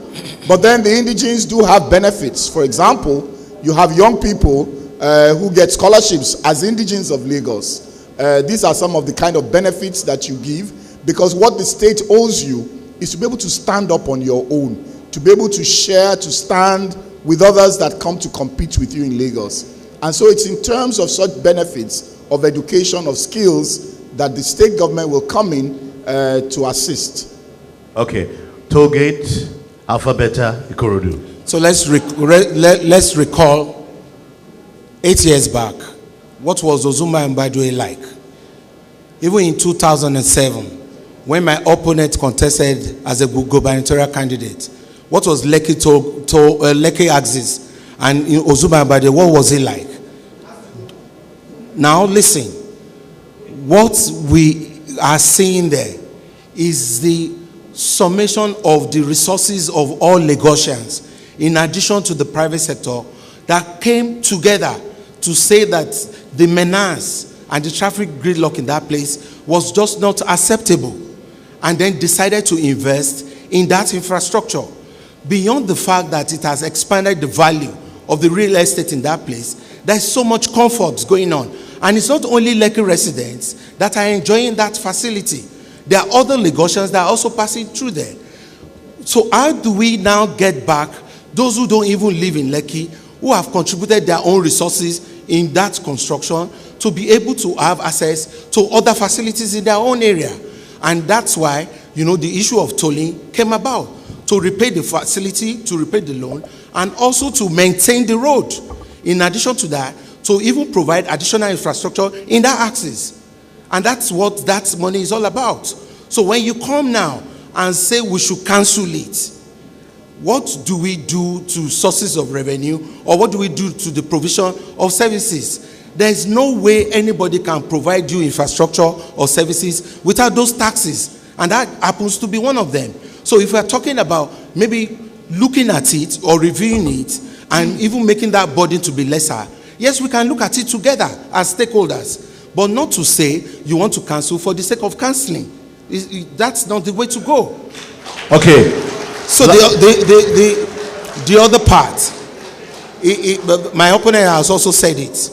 but then the indigenes do have benefits. For example, you have young people who get scholarships as indigenes of Lagos. These are some of the kind of benefits that you give, because what the state owes you is to be able to stand up on your own, to be able to share, to stand with others that come to compete with you in Lagos. And so it's in terms of such benefits of education, of skills, that the state government will come in to assist. Okay. Toll gate, Alpha Beta, Ikorodu. So let's recall 8 years back. What was Ozuma Mbadwe like? Even in 2007, when my opponent contested as a gubernatorial candidate, what was Lekki axis? And in Ozuma Mbadwe, what was he like? Now listen, what we are seeing there is the summation of the resources of all Lagosians. in addition to the private sector, that came together to say that the menace and the traffic gridlock in that place was just not acceptable, and then decided to invest in that infrastructure. Beyond the fact that it has expanded the value of the real estate in that place, there's so much comfort going on. And it's not only Lekki residents that are enjoying that facility. There are other Lagosians that are also passing through there. So how do we now get back those who don't even live in Lekki, who have contributed their own resources in that construction, to be able to have access to other facilities in their own area? And that's why, the issue of tolling came about, to repay the facility, to repay the loan, and also to maintain the road. In addition to that, to even provide additional infrastructure in that axis. And that's what that money is all about. So when you come now and say we should cancel it, what do we do to sources of revenue, or what do we do to the provision of services? There is no way anybody can provide you infrastructure or services without those taxes, and that happens to be one of them. So if we are talking about maybe looking at it or reviewing it and even making that burden to be lesser, yes, we can look at it together as stakeholders, but not to say you want to cancel for the sake of cancelling. That's not the way to go. Okay. So the other part, my opponent has also said it.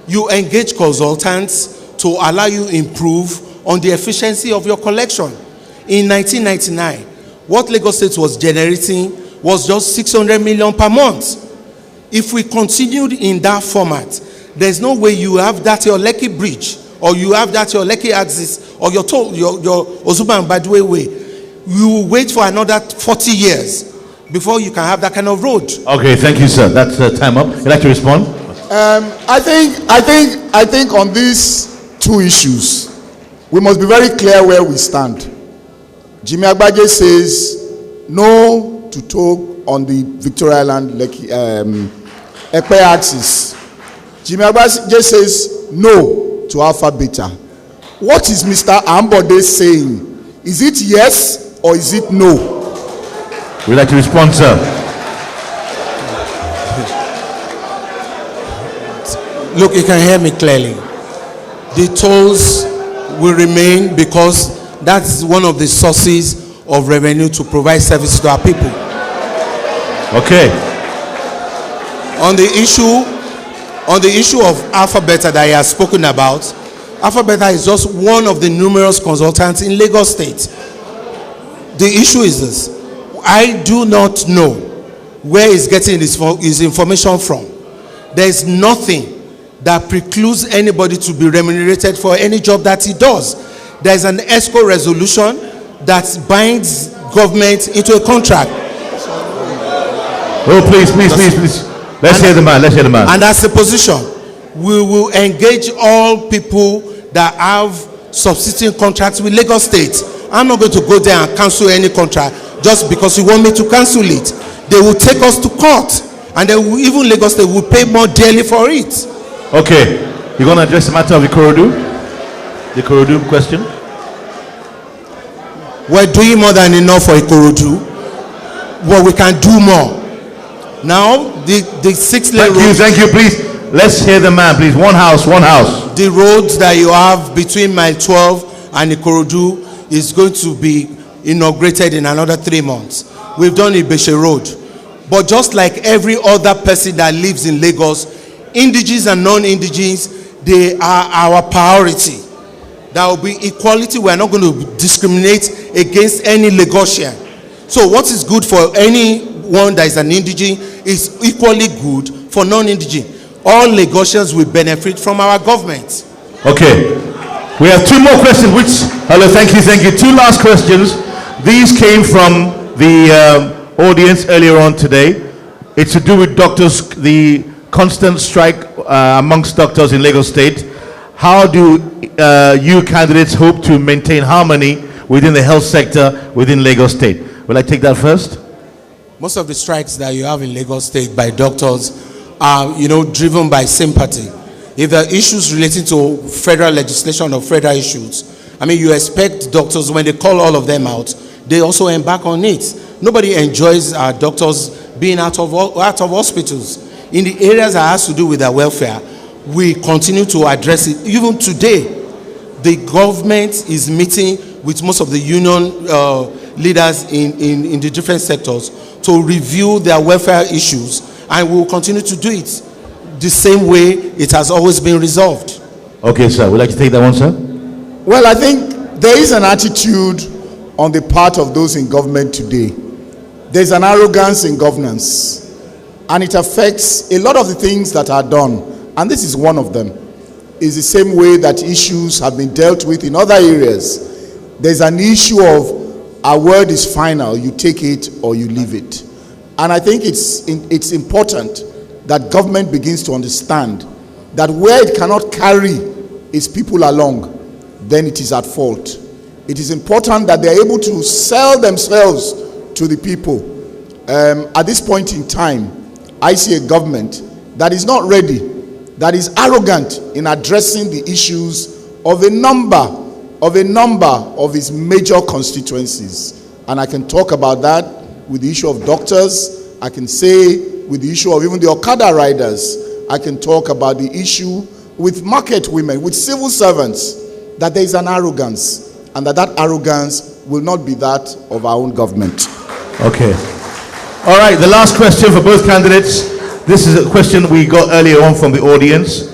You engage consultants to allow you improve on the efficiency of your collection. In 1999, what Lagos State was generating was just 600 million per month. If we continued in that format, there's no way you have that your Lekki bridge, or you have that your Lekki axis, or your Ozuba and Badwe way. You will wait for another 40 years before you can have that kind of road. Okay, thank you, sir. That's time up. You'd like to respond? I think on these two issues, we must be very clear where we stand. Jimmy Agbaje says no to toll on the Victoria Island Lekki Ekpe axis. Jimmy Agbaje says no to Alpha Beta. What is Mr. Ambode saying? Is it yes or is it no? We'd like to respond, sir. Look, you can hear me clearly. The tolls will remain because that's one of the sources of revenue to provide service to our people. Okay. On the issue of Alpha Beta that he has spoken about, Alpha Beta is just one of the numerous consultants in Lagos State. The issue is this: I do not know where he's getting his information from. There is nothing that precludes anybody to be remunerated for any job that he does. There is an ESCO resolution that binds government into a contract. Oh, please. Let's hear the man. And that's the position. We will engage all people that have subsisting contracts with Lagos State. I'm not going to go there and cancel any contract just because you want me to cancel it. They will take us to court, and even Lagos State will pay more dearly for it. Okay, you're going to address the matter of the Ikorodu? The Ikorodu question? We're doing more than enough for Ikorodu, but we can do more. Now, the 6-lane road. Thank you, please. Let's hear the man, please. One house. The roads that you have between Mile 12 and Ikorodu is going to be inaugurated in another 3 months. We've done Ibeshe Road. But just like every other person that lives in Lagos, indigenes and non-indigenes, they are our priority. There will be equality. We are not going to discriminate against any Lagosian. So what is good for anyone that is an indigene is equally good for non-indigene. All Lagosians will benefit from our government. Okay. We have 2 more questions, hello, thank you. 2 last questions. These came from the audience earlier on today. It's to do with doctors, the constant strike amongst doctors in Lagos State. How do you candidates hope to maintain harmony within the health sector within Lagos State? Will I take that first? Most of the strikes that you have in Lagos State by doctors are, driven by sympathy. If there are issues relating to federal legislation or federal issues, you expect doctors, when they call all of them out, they also embark on it. Nobody enjoys our doctors being out of hospitals, in the areas that has to do with their welfare, we continue to address it. Even today, the government is meeting with most of the union leaders in the different sectors to review their welfare issues, and we will continue to do it the same way it has always been resolved. Okay, sir. Would you like to take that one, sir? Well, I think there is an attitude on the part of those in government today. There's an arrogance in governance, and it affects a lot of the things that are done, and this is one of them. Is the same way that issues have been dealt with in other areas. There's an issue of our word is final, you take it or you leave it. And I think it's important that government begins to understand that where it cannot carry its people along, then it is at fault. It is important that they're able to sell themselves to the people. At this point in time, I see a government that is not ready, that is arrogant in addressing the issues of a number of its major constituencies. And I can talk about that with the issue of doctors. I can say with the issue of even the Okada riders. I can talk about the issue with market women, with civil servants, that there is an arrogance, and that arrogance will not be that of our own government. Okay. All right, the last question for both candidates. This is a question we got earlier on from the audience.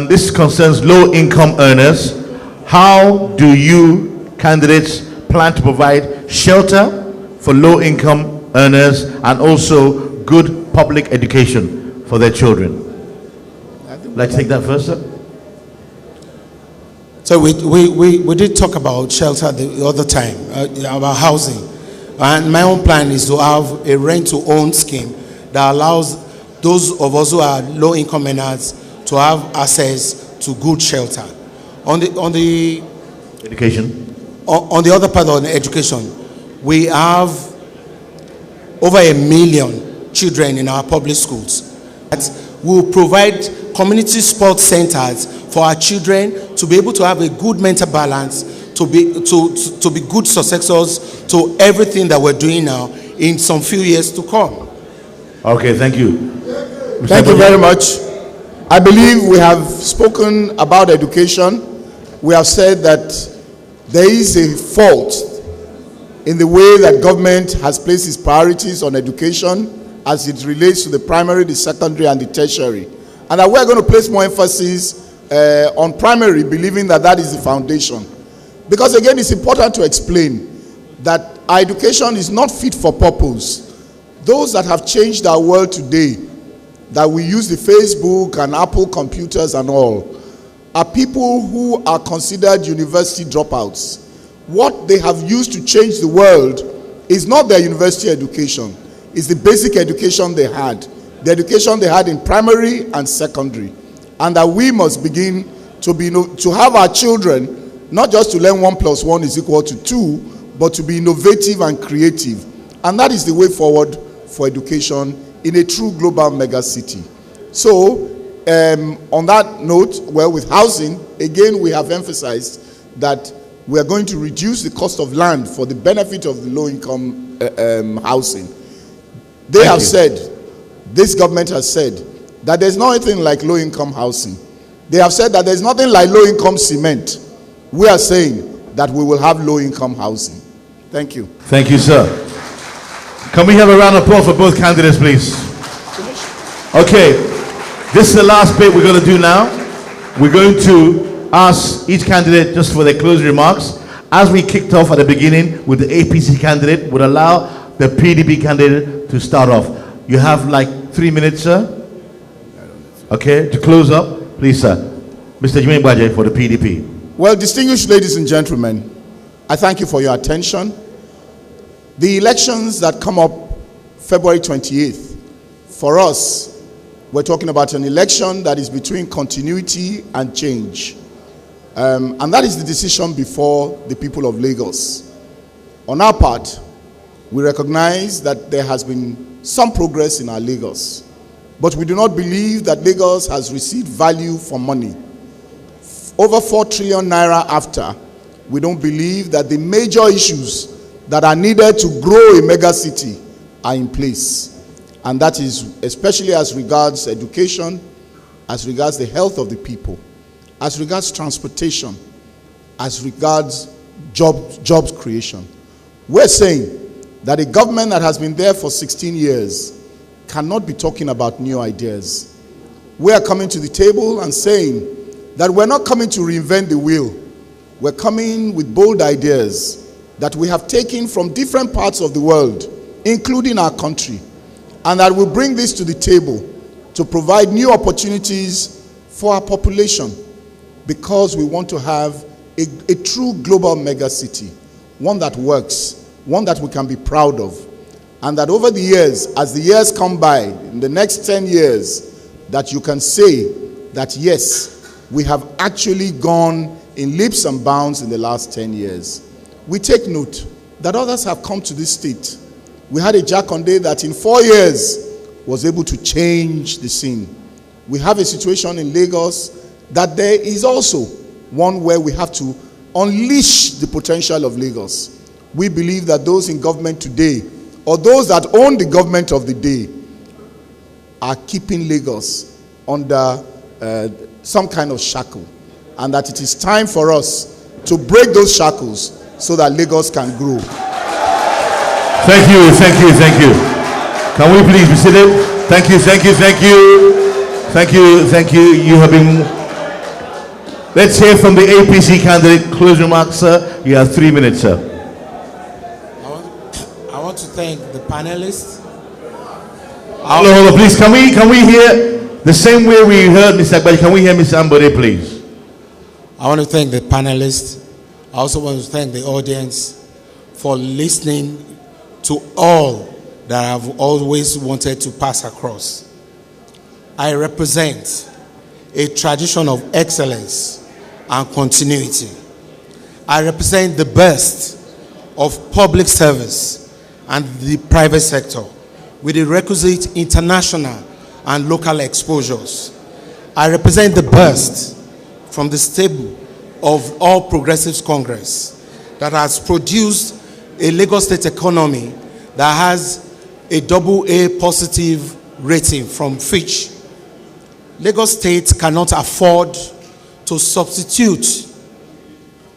This concerns low-income earners. How do you, candidates, plan to provide shelter for low-income earners and also good public education for their children? Let's take that first, sir. So we did talk about shelter the other time, about housing. And my own plan is to have a rent-to-own scheme that allows those of us who are low-income earners to have access to good shelter. On the education. On the other part of the education, we have over 1 million children in our public schools. We will provide community sports centers for our children to be able to have a good mental balance, to be good successors to everything that we're doing now in some few years to come. Okay, thank you. Thank you very much. I believe we have spoken about education. We have said that there is a fault in the way that government has placed its priorities on education as it relates to the primary, the secondary, and the tertiary. And that we're going to place more emphasis on primary, believing that that is the foundation. Because again, it's important to explain that our education is not fit for purpose. Those that have changed our world today, that we use the Facebook and Apple computers and all, are people who are considered university dropouts. What they have used to change the world is not their university education. It's the basic education they had. The education they had in primary and secondary. And that we must begin to have our children, not just to learn 1 + 1 = 2, but to be innovative and creative. And that is the way forward for education in a true global mega city. So, on that note, well, with housing, again, we have emphasized that we are going to reduce the cost of land for the benefit of the low-income housing. They have said, this government has said, that there's nothing like low-income housing. They have said that there's nothing like low-income cement. We are saying that we will have low-income housing. Thank you. Thank you, sir. Can we have a round of applause for both candidates, please? Okay, this is the last bit we're going to do now. We're going to ask each candidate just for their closing remarks. As we kicked off at the beginning with the APC candidate, would allow the PDP candidate to start off. You have like 3 minutes, sir. Okay, to close up, please, sir. Mr. Jimmy Baje for the PDP. Well, distinguished ladies and gentlemen, I thank you for your attention. The elections that come up February 28th, for us, we're talking about an election that is between continuity and change. And that is the decision before the people of Lagos. On our part, we recognize that there has been some progress in our Lagos, but we do not believe that Lagos has received value for money. Over 4 trillion naira after, we don't believe that the major issues that are needed to grow a mega city are in place. and that is especially as regards education, as regards the health of the people, as regards transportation, as regards jobs creation. We're saying that a government that has been there for 16 years cannot be talking about new ideas. We are coming to the table and saying that we're not coming to reinvent the wheel. We're coming with bold ideas that we have taken from different parts of the world, including our country, and that will bring this to the table to provide new opportunities for our population, because we want to have a true global mega city, one that works, one that we can be proud of, and that over the years, as the years come by, in the next 10 years, that you can say that yes, we have actually gone in leaps and bounds in the last 10 years. We take note that others have come to this state. We had a Jakonde that in 4 years was able to change the scene. We have a situation in Lagos that there is also one where we have to unleash the potential of Lagos. We believe that those in government today, or those that own the government of the day, are keeping Lagos under some kind of shackle, and that it is time for us to break those shackles so that Lagos can grow. Thank you, thank you, thank you. Can we please be seated? Thank you, thank you, thank you. Thank you, thank you. You have been... Let's hear from the APC candidate. Closing remarks, sir. You have 3 minutes, sir. I want to thank the panelists. Hold on, please. Can we hear the same way we heard Mr. Agbaje? Can we hear Mr. Ambode, please? I want to thank the panelists. I also want to thank the audience for listening to all that I've always wanted to pass across. I represent a tradition of excellence and continuity. I represent the best of public service and the private sector with the requisite international and local exposures. I represent the best from the stable of All Progressives Congress that has produced a Lagos State economy that has a AA positive rating from Fitch. Lagos State cannot afford to substitute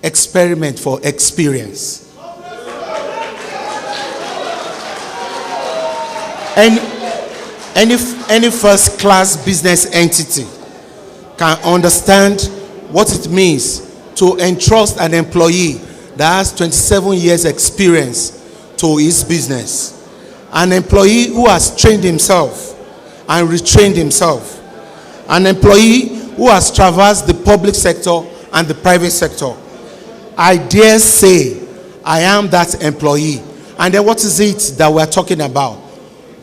experiment for experience. Any first-class business entity can understand what it means to entrust an employee that has 27 years experience to his business. An employee who has trained himself and retrained himself. An employee who has traversed the public sector and the private sector. I dare say I am that employee. And then what is it that we're talking about?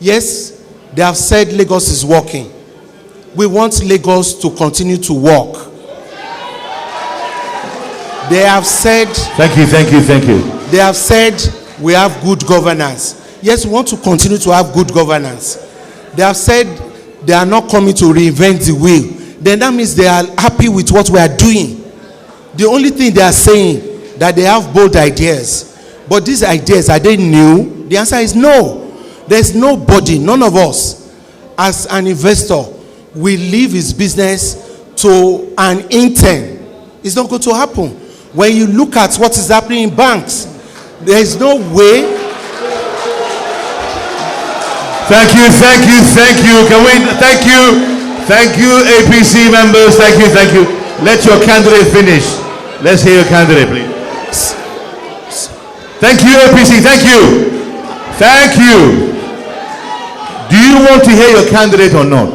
Yes, they have said Lagos is working. We want Lagos to continue to work. They have said... Thank you, thank you, thank you. They have said we have good governance. Yes, we want to continue to have good governance. They have said they are not coming to reinvent the wheel. Then that means they are happy with what we are doing. The only thing they are saying that they have bold ideas. But these ideas, are they new? The answer is no. There's nobody, none of us, as an investor, will leave his business to an intern. It's not going to happen. When you look at what is happening in banks, there is no way. Thank you, thank you, thank you. Can we, thank you, APC members, thank you. Let your candidate finish. Let's hear your candidate, please. Thank you, APC, thank you. Thank you. Do you want to hear your candidate or not?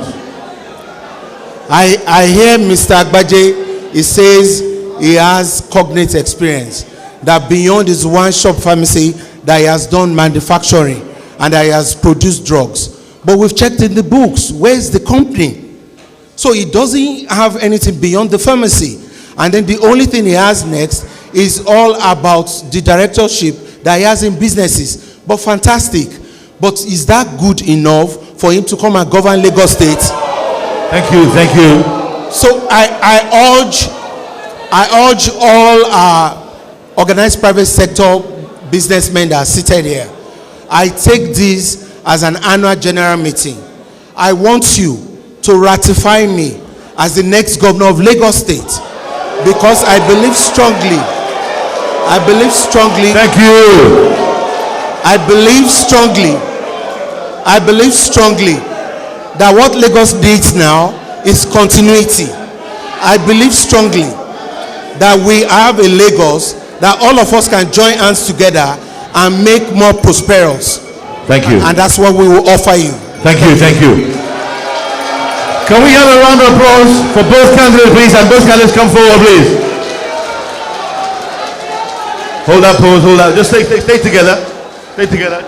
I hear Mr. Agbaje, he says he has cognate experience, that beyond his one-shop pharmacy, that he has done manufacturing and that he has produced drugs. But we've checked in the books. Where's the company? So he doesn't have anything beyond the pharmacy. And then the only thing he has next is all about the directorship that he has in businesses. But fantastic. But is that good enough for him to come and govern Lagos State? Thank you, thank you. So I urge all our organized private sector businessmen that are seated here. I take this as an annual general meeting. I want you to ratify me as the next governor of Lagos State, because I believe strongly. Thank you. I believe strongly that what Lagos needs now is continuity. I believe strongly that we have a Lagos that all of us can join hands together and make more prosperous. Thank you. And that's what we will offer you. Thank you. Can we have a round of applause for both candidates, please? And both candidates come forward, please. Hold that pose, hold that. Just stay together. Stay together.